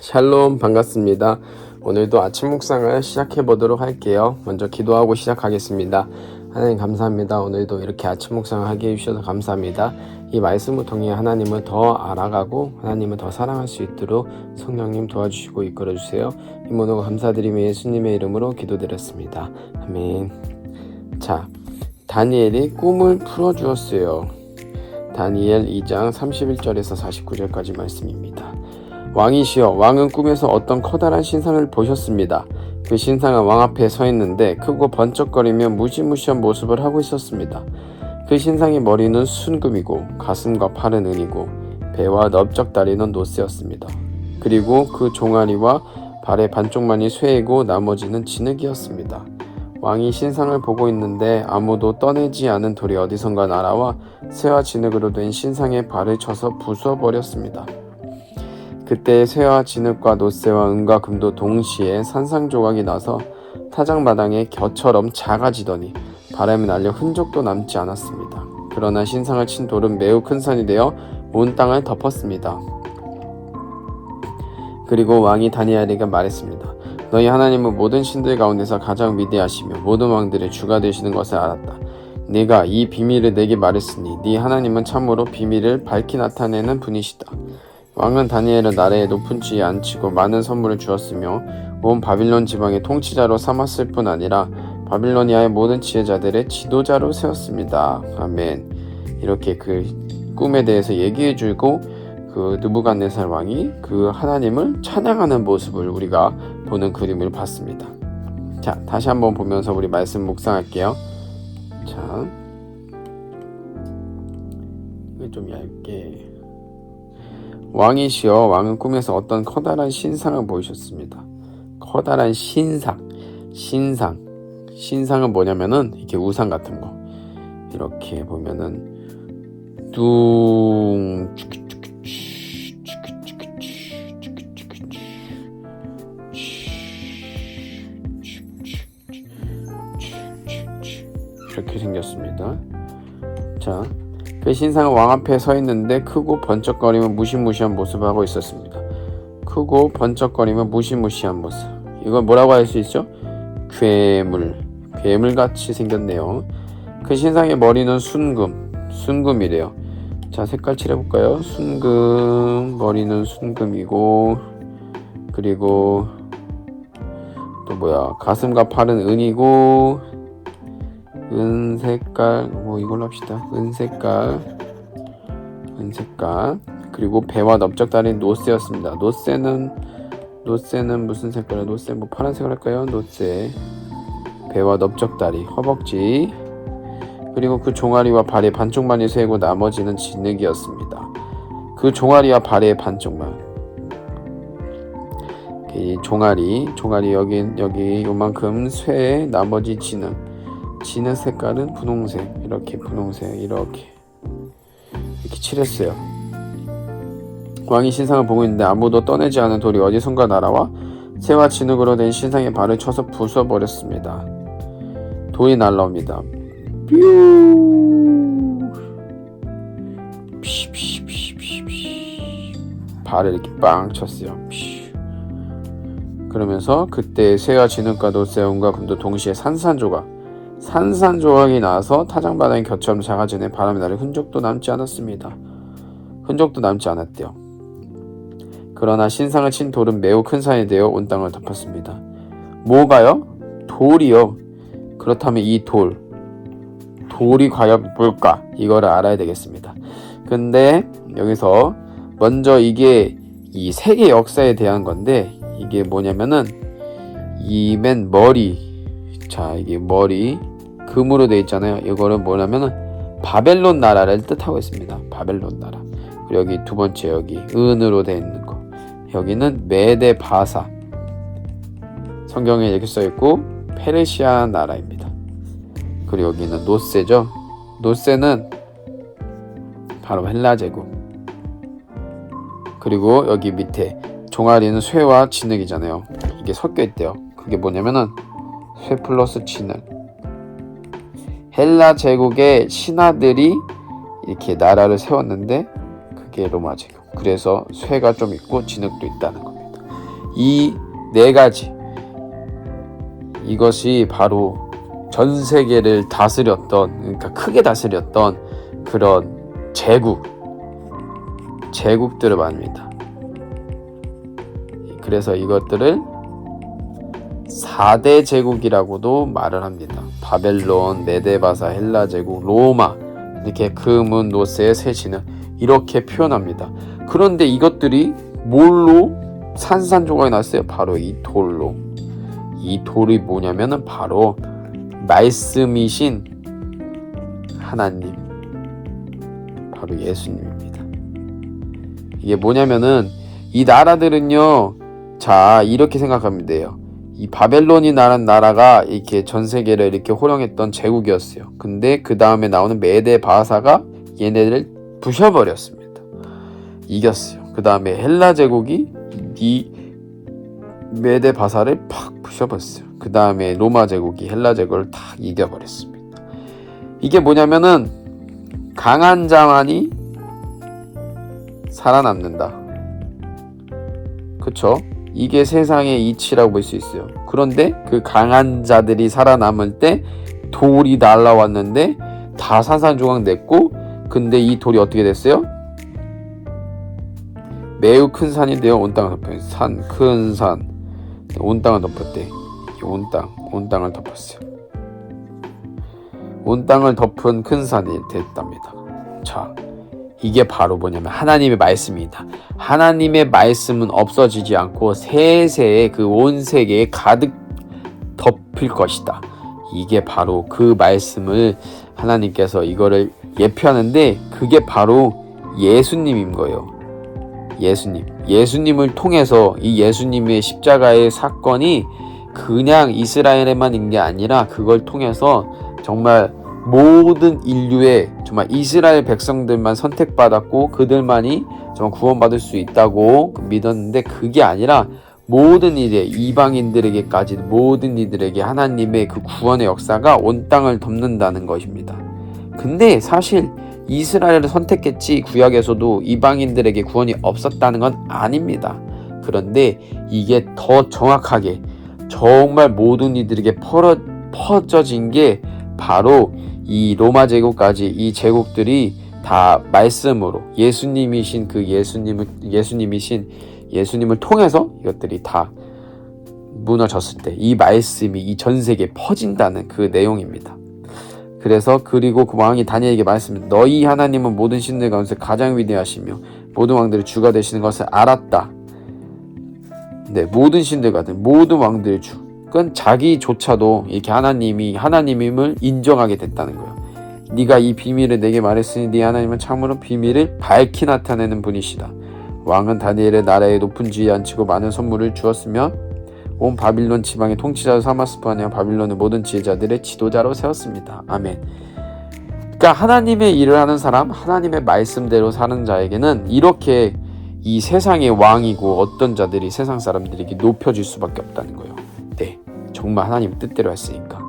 샬롬, 반갑습니다. 오늘도 아침 묵상을 시작해 보도록 할게요. 먼저 기도하고 시작하겠습니다. 하나님 감사합니다. 오늘도 이렇게 아침 묵상을 하게 해주셔서 감사합니다. 이 말씀을 통해 하나님을 더 알아가고 하나님을 더 사랑할 수 있도록 성령님 도와주시고 이끌어주세요. 이 모든 감사드리며 예수님의 이름으로 기도드렸습니다. 아멘. 자, 다니엘이 꿈을 풀어주었어요. 다니엘 2장 31절에서 49절까지 말씀입니다. 왕이시여, 왕은 꿈에서 어떤 커다란 신상을 보셨습니다. 그 신상은 왕 앞에 서 있는데 크고 번쩍거리며 무시무시한 모습을 하고 있었습니다. 그 신상의 머리는 순금이고 가슴과 팔은 은이고 배와 넓적다리는 노쇠였습니다. 그리고 그 종아리와 발의 반쪽만이 쇠이고 나머지는 진흙이었습니다. 왕이 신상을 보고 있는데 아무도 떠내지 않은 돌이 어디선가 날아와 쇠와 진흙으로 된 신상의 발을 쳐서 부숴버렸습니다. 그때 쇠와 진흙과 노쇠와 은과 금도 동시에 산산조각이 나서 타작마당에 겨처럼 작아지더니 바람에 날려 흔적도 남지 않았습니다. 그러나 신상을 친 돌은 매우 큰 산이 되어 온 땅을 덮었습니다. 그리고 왕이 다니엘에게 말했습니다. 너희 하나님은 모든 신들 가운데서 가장 위대하시며 모든 왕들의 주가 되시는 것을 알았다. 네가 이 비밀을 내게 말했으니 네 하나님은 참으로 비밀을 밝히 나타내는 분이시다. 왕은 다니엘을 나라의 높은 지위에 앉히고 많은 선물을 주었으며 온 바빌론 지방의 통치자로 삼았을 뿐 아니라 바빌로니아의 모든 지혜자들의 지도자로 세웠습니다. 아멘. 이렇게 그 꿈에 대해서 얘기해주고 그 느부갓네살 왕이 그 하나님을 찬양하는 모습을 우리가 보는 그림을 봤습니다. 자, 다시 한번 보면서 우리 말씀 묵상할게요. 자, 이거 좀 얇게. 왕이시여, 왕은 꿈에서 어떤 커다란 신상을 보이셨습니다. 커다란 신상은 뭐냐면은 이렇게 우상 같은 거 이렇게 보면은 이렇게 생겼습니다. 자, 그 신상은 왕 앞에 서 있는데 크고 번쩍거리며 무시무시한 모습을 하고 있었습니다. 크고 번쩍거리며 무시무시한 모습. 이걸 뭐라고 할 수 있죠? 괴물같이 생겼네요. 그 신상의 머리는 순금이래요. 자, 색깔 칠해볼까요? 머리는 순금이고, 그리고 또 뭐야, 가슴과 팔은 은이고, 은색깔, 이걸로 합시다. 은색깔. 그리고 배와 넓적다리는 노쇠였습니다. 노쇠는 무슨 색깔이야? 노쇠 파란색을 할까요? 노쇠. 배와 넓적다리, 허벅지. 그리고 그 종아리와 발의 반쪽만이 쇠고 나머지는 진흙이었습니다. 그 종아리와 발의 반쪽만. 이 종아리 여기 요만큼 쇠, 나머지 진흙 색깔은 분홍색, 이렇게 칠했어요. 왕이 신상을 보고 있는데 아무도 떠내지 않은 돌이 어디선가 날아와 쇠와 진흙으로 된 신상의 발을 쳐서 부숴버렸습니다. 돌이 날라옵니다. 발을 이렇게 빵 쳤어요. 그러면서 그때 쇠와 진흙과 노쇠와 은과 금도 동시에 산산조각이 나서 타작마당에 겨처럼 작아지네 바람에 날려 흔적도 남지 않았대요. 그러나 신상을 친 돌은 매우 큰 산이 되어 온 땅을 덮었습니다. 뭐가요? 돌이요. 그렇다면 이 돌이 과연 뭘까? 이거를 알아야 되겠습니다. 근데 여기서 먼저 이게 이 세계 역사에 대한 건데, 이게 뭐냐면은 이 맨 머리, 자, 이게 머리 금으로 되어 있잖아요. 이거는 뭐냐면은 바벨론 나라를 뜻하고 있습니다. 바벨론 나라. 그리고 여기 두 번째, 여기 은으로 되어 있는 거, 여기는 메데 바사, 성경에 이렇게 써 있고 페르시아 나라입니다. 그리고 여기는 노쇠죠. 노쇠는 바로 헬라 제국. 그리고 여기 밑에 종아리는 쇠와 진흙이잖아요. 이게 섞여 있대요. 그게 뭐냐면은 쇠 플러스 진흙. 헬라 제국의 신하들이 이렇게 나라를 세웠는데 그게 로마 제국. 그래서 쇠가 좀 있고 진흙도 있다는 겁니다. 이 네 가지, 이것이 바로 전 세계를 다스렸던, 그러니까 크게 다스렸던 그런 제국들을 말합니다. 그래서 이것들을 4대 제국이라고도 말을 합니다. 바벨론, 메데바사, 헬라 제국, 로마, 이렇게 금은 노스의 세 진을 이렇게 표현합니다. 그런데 이것들이 뭘로 산산조각이 났어요? 바로 이 돌로. 이 돌이 뭐냐면은 바로 말씀이신 하나님, 바로 예수님입니다. 이게 뭐냐면은 이 나라들은요, 자, 이렇게 생각하면 돼요. 이 바벨론이라는 나라가 이렇게 전 세계를 이렇게 호령했던 제국이었어요. 근데 그 다음에 나오는 메데 바사가 얘네들을 부셔버렸습니다. 이겼어요. 그 다음에 헬라 제국이 이 메데 바사를 팍 부셔버렸어요. 그 다음에 로마 제국이 헬라 제국을 탁 이겨버렸습니다. 이게 뭐냐면은 강한 자만이 살아남는다. 그쵸? 이게 세상의 이치라고 볼 수 있어요. 그런데 그 강한 자들이 살아남을 때 돌이 날라왔는데 다 산산조각 냈고, 근데 이 돌이 어떻게 됐어요? 매우 큰 산인데요. 온 땅을 덮어요. 큰 산. 온 땅을 덮었대. 온 땅을 덮었어요. 온 땅을 덮은 큰 산이 됐답니다. 자, 이게 바로 뭐냐면 하나님의 말씀이다. 하나님의 말씀은 없어지지 않고 세세에 그 온 세계에 가득 덮일 것이다. 이게 바로 그 말씀을 하나님께서 이거를 예표하는데, 그게 바로 예수님인 거예요. 예수님을 통해서 이 예수님의 십자가의 사건이 그냥 이스라엘에만 있는 게 아니라 그걸 통해서 정말 모든 인류의, 정말 이스라엘 백성들만 선택받았고 그들만이 정말 구원받을 수 있다고 믿었는데, 그게 아니라 모든 이들, 이방인들에게까지 모든 이들에게 하나님의 그 구원의 역사가 온 땅을 덮는다는 것입니다. 근데 사실 이스라엘을 선택했지 구약에서도 이방인들에게 구원이 없었다는 건 아닙니다. 그런데 이게 더 정확하게 정말 모든 이들에게 퍼져진 게 바로 이 로마 제국까지, 이 제국들이 다 말씀으로 예수님이신 그 예수님을 통해서 이것들이 다 무너졌을 때 이 말씀이 이 전 세계에 퍼진다는 그 내용입니다. 그래서 그리고 그 왕이 다니엘에게 말씀합니다. 너희 하나님은 모든 신들 가운데 가장 위대하시며 모든 왕들의 주가 되시는 것을 알았다. 네, 모든 신들 같은 모든 왕들의 주. 그건 자기조차도 이렇게 하나님임을 인정하게 됐다는 거예요. 네가 이 비밀을 내게 말했으니 네 하나님은 참으로 비밀을 밝히 나타내는 분이시다. 왕은 다니엘의 나라에 높은 지위에 앉히고 많은 선물을 주었으며 온 바빌론 지방의 통치자로 삼았을 뿐 아니라 바빌론의 모든 지혜자들의 지도자로 세웠습니다. 아멘. 그러니까 하나님의 일을 하는 사람, 하나님의 말씀대로 사는 자에게는 이렇게 이 세상의 왕이고 어떤 자들이 세상 사람들에게 높여질 수밖에 없다는 거예요. 네, 정말 하나님 뜻대로 했으니까.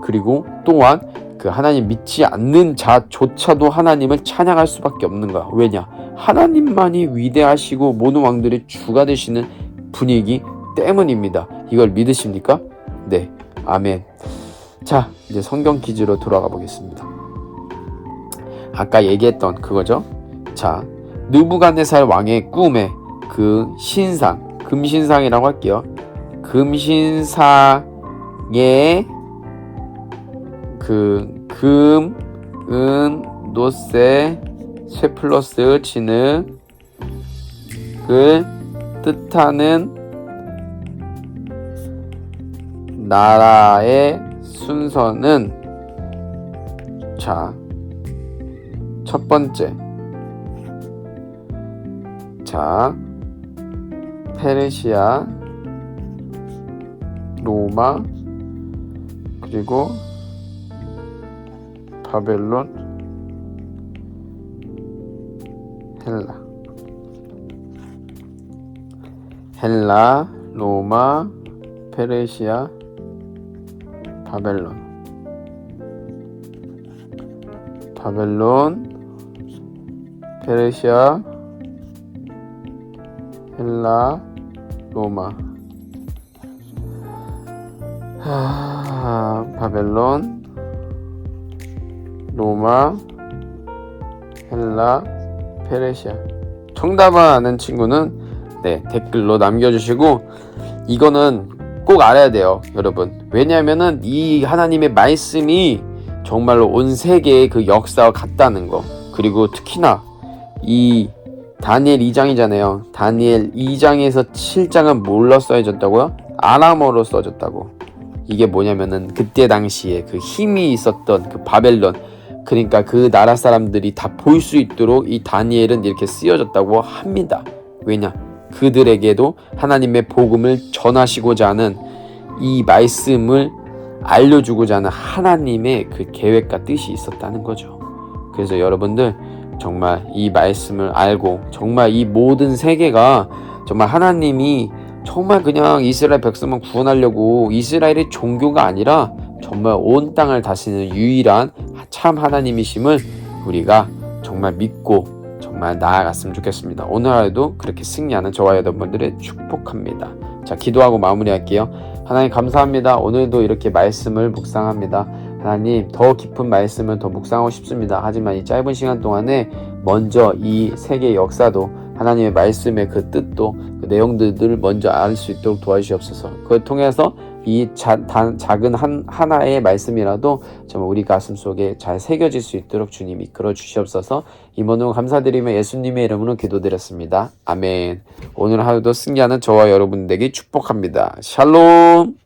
그리고 또한 그 하나님 믿지 않는 자조차도 하나님을 찬양할 수밖에 없는 거야. 왜냐? 하나님만이 위대하시고 모든 왕들의 주가 되시는 분이기 때문입니다. 이걸 믿으십니까? 네, 아멘. 자, 이제 성경 퀴즈로 돌아가 보겠습니다. 아까 얘기했던 그거죠. 자, 느부갓네살 왕의 꿈에 그 신상, 금신상이라고 할게요. 금신상에 그 금, 은, 노세, 쇠 플러스 진흙을 뜻하는 나라의 순서는, 자, 첫 번째, 자, 페르시아, 로마, 그리고 바벨론, 헬라, 로마, 페르시아, 바벨론, 페르시아, 헬라, 로마, 바벨론, 로마, 헬라, 페르시아. 정답을 아는 친구는 댓글로 남겨주시고, 이거는 꼭 알아야 돼요, 여러분. 왜냐하면은 이 하나님의 말씀이 정말로 온 세계의 그 역사와 같다는 거. 그리고 특히나 이 다니엘 2장이잖아요. 다니엘 2장에서 7장은 뭘로 써졌다고요? 아람어로 써졌다고. 이게 뭐냐면은 그때 당시에 그 힘이 있었던 그 바벨론, 그러니까 그 나라 사람들이 다 볼 수 있도록 이 다니엘은 이렇게 쓰여졌다고 합니다. 왜냐? 그들에게도 하나님의 복음을 전하시고자 하는, 이 말씀을 알려주고자 하는 하나님의 그 계획과 뜻이 있었다는 거죠. 그래서 여러분들 정말 이 말씀을 알고, 정말 이 모든 세계가 정말 하나님이 정말 그냥 이스라엘 백성만 구원하려고, 이스라엘의 종교가 아니라 정말 온 땅을 다스리는 유일한 참 하나님이심을 우리가 정말 믿고 정말 나아갔으면 좋겠습니다. 오늘 하루도 그렇게 승리하는 저와 여러분들을 축복합니다. 자, 기도하고 마무리할게요. 하나님 감사합니다. 오늘도 이렇게 말씀을 묵상합니다. 하나님, 더 깊은 말씀을 더 묵상하고 싶습니다. 하지만 이 짧은 시간 동안에 먼저 이 세계의 역사도, 하나님의 말씀의 그 뜻도, 그 내용들을 먼저 알 수 있도록 도와주시옵소서. 그걸 통해서 이 작은 하나의 말씀이라도 정말 우리 가슴 속에 잘 새겨질 수 있도록 주님 이끌어 주시옵소서. 이 모든 감사드리며 예수님의 이름으로 기도드렸습니다. 아멘. 오늘 하루도 승리하는 저와 여러분들에게 축복합니다. 샬롬.